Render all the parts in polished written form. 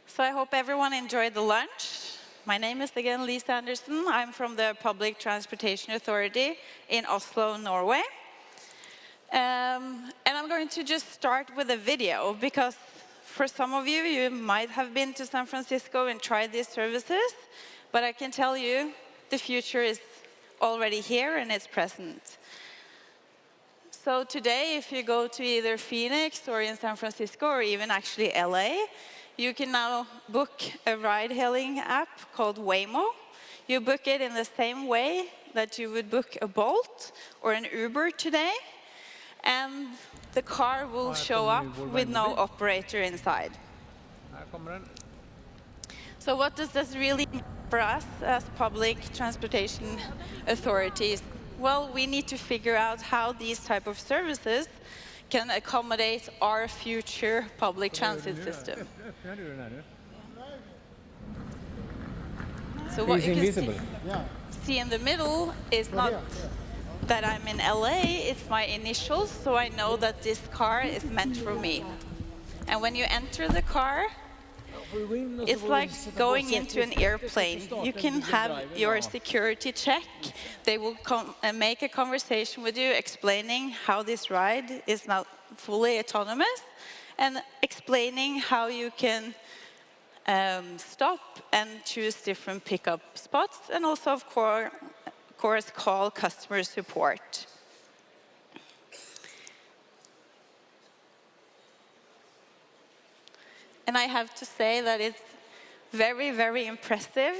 So I hope everyone enjoyed the lunch. My name is again Liisa Andersson. I'm from the Public Transportation Authority in Oslo, Norway. And I'm going to just start with a video because for some of you, you might have been to San Francisco and tried these services, but I can tell you the future is already here and it's present. So today, if you go to either Phoenix or in San Francisco or even actually LA, you can now book a ride-hailing app called Waymo. You book it in the same way that you would book a Bolt or an Uber today, and the car will show up with no operator inside. So what does this really mean for us as public transportation authorities? Well, we need to figure out how these type of services can accommodate our future public transit system. So what you can see in the middle is not that I'm in LA, it's my initials, so I know that this car is meant for me. And when you enter the car, it's like going into an airplane. You can have your security check. They will come and make a conversation with you explaining how this ride is now fully autonomous and explaining how you can stop and choose different pickup spots and also, of course, call customer support. And I have to say that it's very, very impressive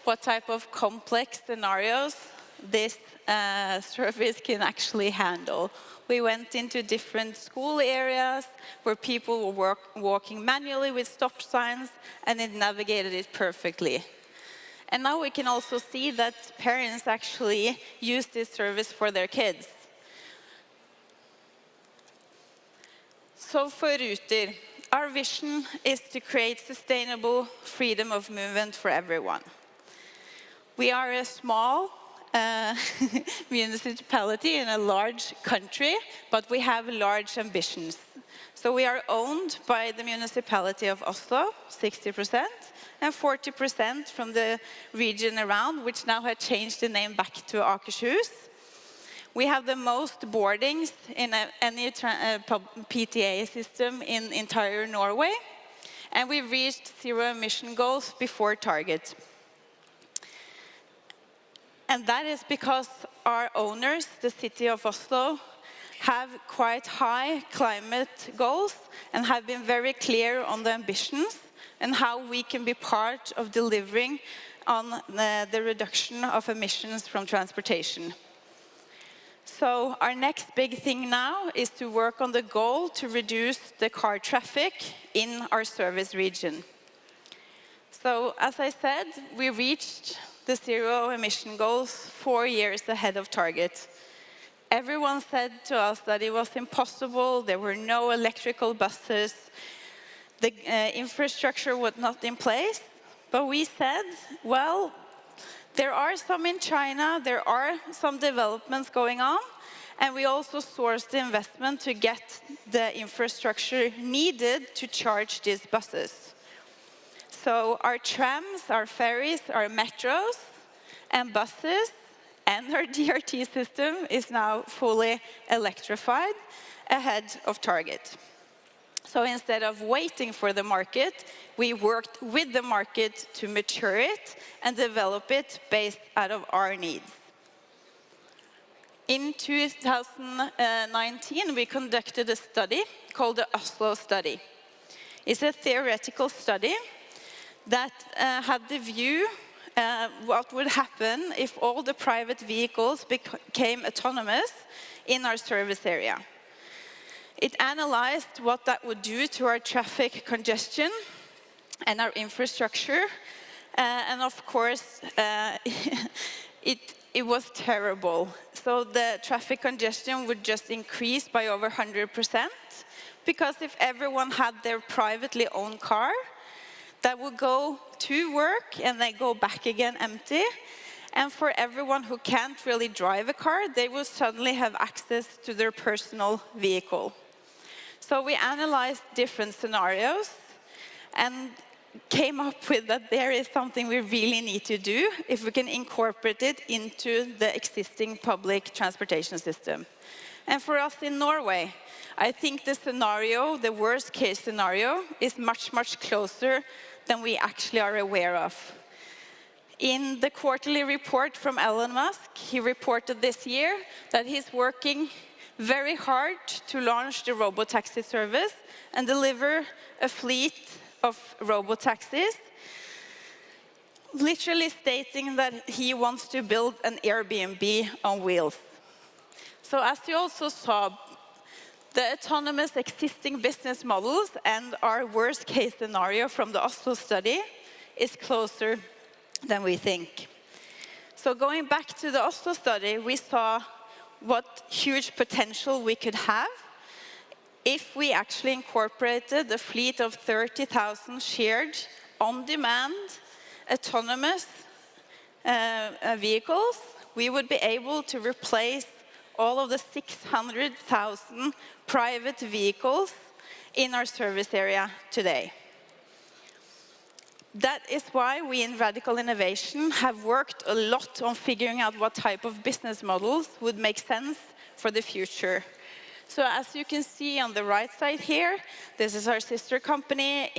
what type of complex scenarios this service can actually handle. We went into different school areas where people were walking manually with stop signs, and it navigated it perfectly. And now we can also see that parents actually use this service for their kids. So for Ruter, our vision is to create sustainable freedom of movement for everyone. We are a small municipality in a large country, but we have large ambitions. So we are owned by the municipality of Oslo, 60%, and 40% from the region around, which now has changed the name back to Akershus. We have the most boardings in any PTA system in entire Norway, and we've reached zero emission goals before target. And that is because our owners, the city of Oslo, have quite high climate goals and have been very clear on the ambitions and how we can be part of delivering on the reduction of emissions from transportation. So our next big thing now is to work on the goal to reduce the car traffic in our service region. So as I said, we reached the zero emission goals 4 years ahead of target. Everyone said to us that it was impossible, there were no electrical buses, the infrastructure was not in place, but we said, well, there are some in China, there are some developments going on, and we also sourced the investment to get the infrastructure needed to charge these buses. So our trams, our ferries, our metros, and buses, and our DRT system is now fully electrified ahead of target. So instead of waiting for the market, we worked with the market to mature it and develop it based out of our needs. In 2019, we conducted a study called the Oslo Study. It's a theoretical study that had the view what would happen if all the private vehicles became autonomous in our service area. It analyzed what that would do to our traffic congestion and our infrastructure. And of course, it was terrible. So the traffic congestion would just increase by over 100%, because if everyone had their privately owned car, that would go to work and then go back again empty. And for everyone who can't really drive a car, they will suddenly have access to their personal vehicle. So we analyzed different scenarios, and came up with that there is something we really need to do if we can incorporate it into the existing public transportation system. And for us in Norway, I think the scenario, the worst case scenario, is much, much closer than we actually are aware of. In the quarterly report from Elon Musk, he reported this year that he's working very hard to launch the robotaxi service and deliver a fleet of robotaxis, literally stating that he wants to build an Airbnb on wheels. So as you also saw, the autonomous existing business models and our worst case scenario from the Oslo study is closer than we think. So going back to the Oslo study, we saw what huge potential we could have if we actually incorporated a fleet of 30,000 shared, on-demand, autonomous vehicles. We would be able to replace all of the 600,000 private vehicles in our service area today. That is why we in Radical Innovation have worked a lot on figuring out what type of business models would make sense for the future. So as you can see on the right side here, this is our sister company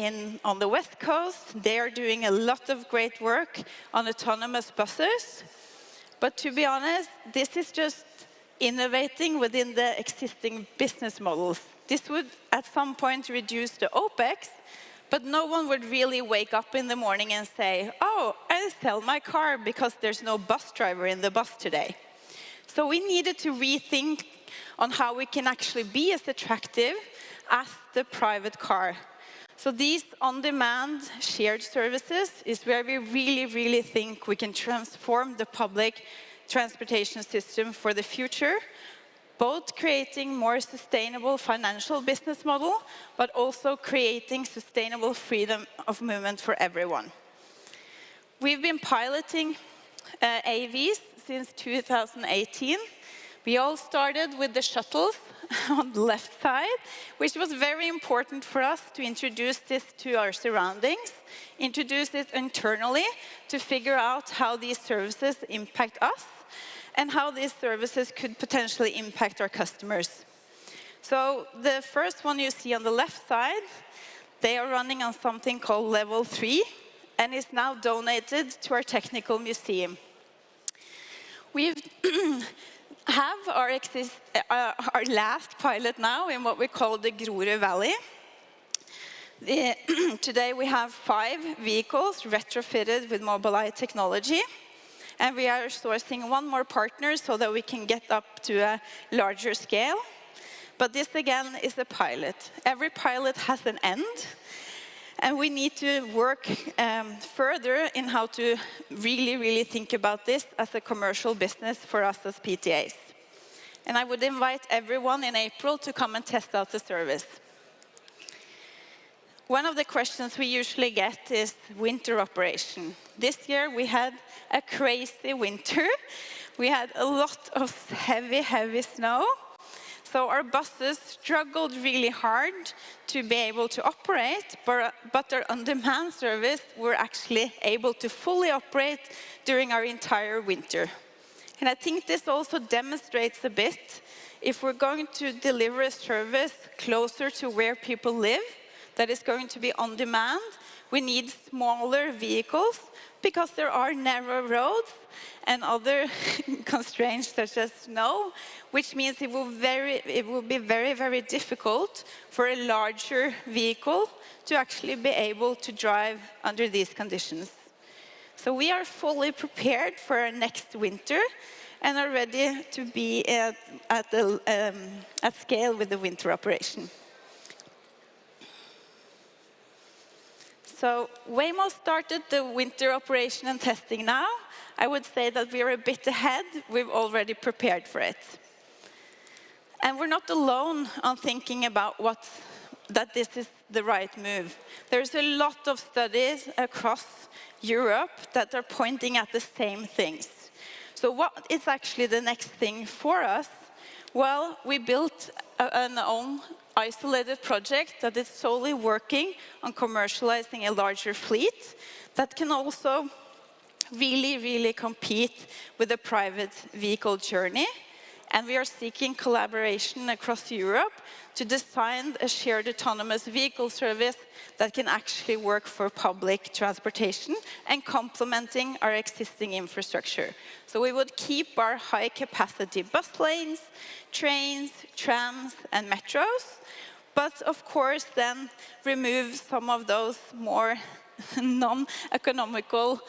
on the West Coast. They are doing a lot of great work on autonomous buses. But to be honest, this is just innovating within the existing business models. This would at some point reduce the OPEX, but no one would really wake up in the morning and say, oh, I'll sell my car because there's no bus driver in the bus today. So we needed to rethink on how we can actually be as attractive as the private car. So these on-demand shared services is where we really, really think we can transform the public transportation system for the future, both creating more sustainable financial business model, but also creating sustainable freedom of movement for everyone. We've been piloting AVs since 2018. We all started with the shuttles on the left side, which was very important for us to introduce this to our surroundings, introduce it internally to figure out how these services impact us and how these services could potentially impact our customers. So the first one you see on the left side, they are running on something called Level 3 and is now donated to our technical museum. We have our last pilot now in what we call the Ruter Valley. Today we have 5 vehicles retrofitted with Mobileye technology, and we are sourcing one more partner so that we can get up to a larger scale. But this again is a pilot. Every pilot has an end, and we need to work further in how to really, really think about this as a commercial business for us as PTAs. And I would invite everyone in April to come and test out the service. One of the questions we usually get is winter operation. This year we had a crazy winter. We had a lot of heavy, heavy snow. So our buses struggled really hard to be able to operate, but our on-demand service were actually able to fully operate during our entire winter. And I think this also demonstrates a bit, if we're going to deliver a service closer to where people live, that is going to be on demand, we need smaller vehicles because there are narrow roads and other constraints such as snow, which means it will be very, very difficult for a larger vehicle to actually be able to drive under these conditions. So we are fully prepared for our next winter and are ready to be at scale with the winter operation. So Waymo started the winter operation and testing now. I would say that we are a bit ahead. We've already prepared for it. And we're not alone on thinking about that this is the right move. There's a lot of studies across Europe that are pointing at the same things. So what is actually the next thing for us? Well, we built an own isolated project that is solely working on commercializing a larger fleet that can also really compete with the private vehicle journey. And we are seeking collaboration across Europe to design a shared autonomous vehicle service that can actually work for public transportation and complementing our existing infrastructure. So we would keep our high-capacity bus lanes, trains, trams, and metros, but of course then remove some of those more non-economical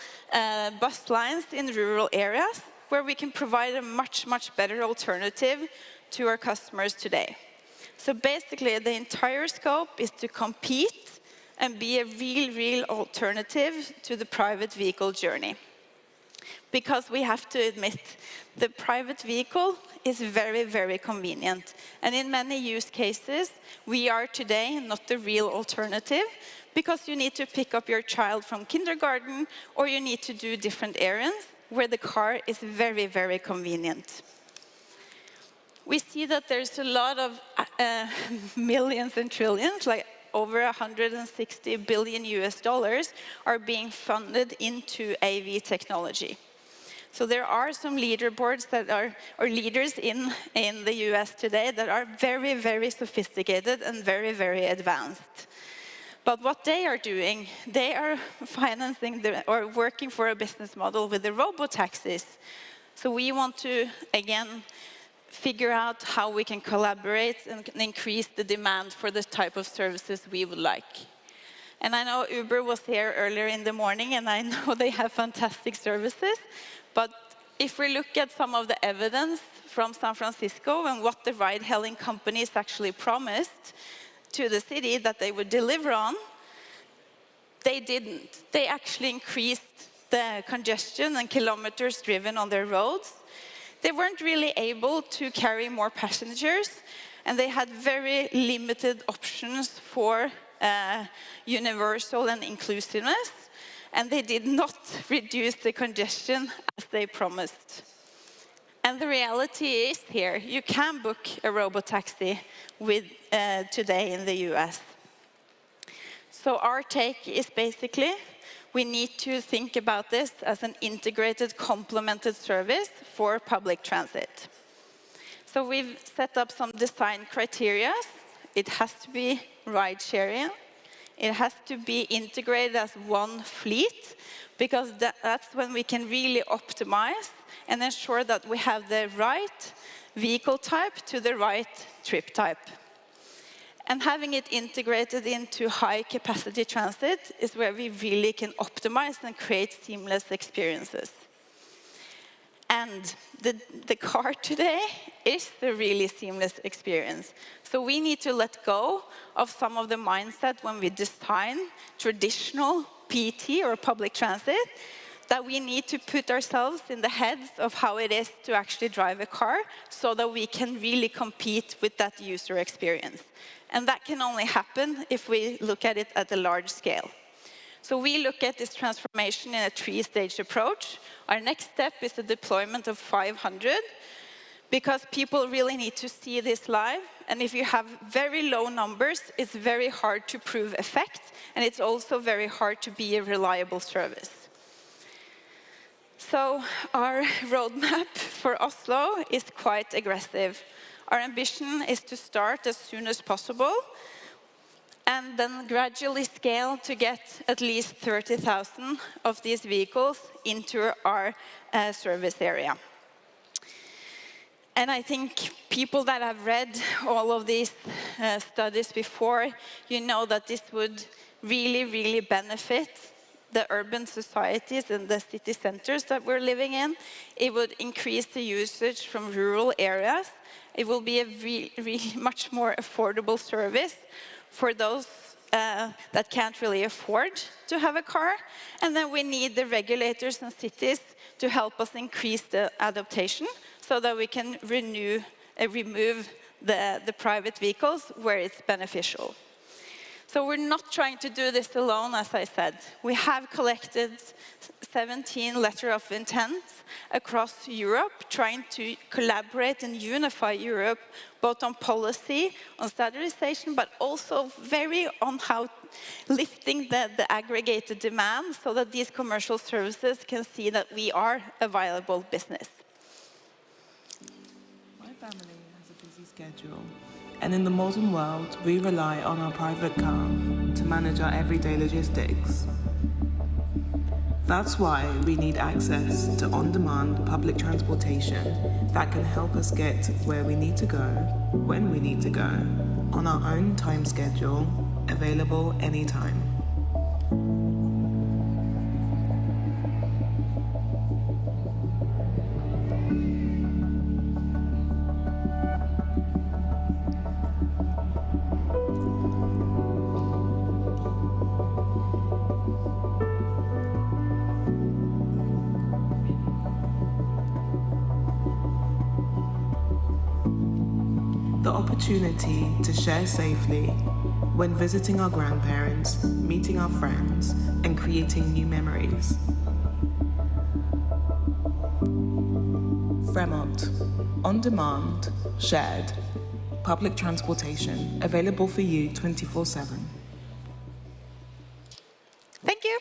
bus lines in rural areas, where we can provide a much better alternative to our customers today. So basically, the entire scope is to compete and be a real alternative to the private vehicle journey. Because we have to admit, the private vehicle is very convenient. And in many use cases, we are today not the real alternative, because you need to pick up your child from kindergarten, or you need to do different errands, where the car is very convenient. We see that there's a lot of millions and trillions, like over 160 billion US dollars, are being funded into AV technology. So there are some leaderboards that are, or leaders in the US today that are very sophisticated and very advanced. But what they are doing, they are financing or working for a business model with the robo-taxis. So we want to, again, figure out how we can collaborate and increase the demand for the type of services we would like. And I know Uber was here earlier in the morning, and I know they have fantastic services. But if we look at some of the evidence from San Francisco and what the ride-hailing companies actually promised to the city that they would deliver on, they didn't. They actually increased the congestion and kilometers driven on their roads. They weren't really able to carry more passengers, and they had very limited options for universal and inclusiveness, and they did not reduce the congestion as they promised. And the reality is here, you can book a robotaxi today in the US. So our take is basically, we need to think about this as an integrated, complemented service for public transit. So we've set up some design criteria. It has to be ride sharing. It has to be integrated as one fleet, because that's when we can really optimize and ensure that we have the right vehicle type to the right trip type. And having it integrated into high-capacity transit is where we really can optimize and create seamless experiences. And the car today is the really seamless experience. So we need to let go of some of the mindset when we design traditional PT or public transit, that we need to put ourselves in the heads of how it is to actually drive a car, so that we can really compete with that user experience. And that can only happen if we look at it at a large scale. So we look at this transformation in a 3-stage approach. Our next step is the deployment of 500, because people really need to see this live. And if you have very low numbers, it's very hard to prove effect, and it's also very hard to be a reliable service. So our roadmap for Oslo is quite aggressive. Our ambition is to start as soon as possible, and then gradually scale to get at least 30,000 of these vehicles into our service area. And I think people that have read all of these studies before, you know that this would really benefit the urban societies and the city centers that we're living in. It would increase the usage from rural areas. It will be a really much more affordable service for those that can't really afford to have a car. And then we need the regulators and cities to help us increase the adaptation, so that we can remove the private vehicles where it's beneficial. So we're not trying to do this alone, as I said. We have collected 17 letters of intent across Europe, trying to collaborate and unify Europe, both on policy, on standardization, but also very on how lifting the aggregated demand so that these commercial services can see that we are a viable business. My family has a busy schedule, and in the modern world, we rely on our private car to manage our everyday logistics. That's why we need access to on-demand public transportation that can help us get where we need to go, when we need to go, on our own time schedule, available anytime. The opportunity to share safely when visiting our grandparents, meeting our friends, and creating new memories. Fremont, on demand, shared, public transportation, available for you 24/7. Thank you.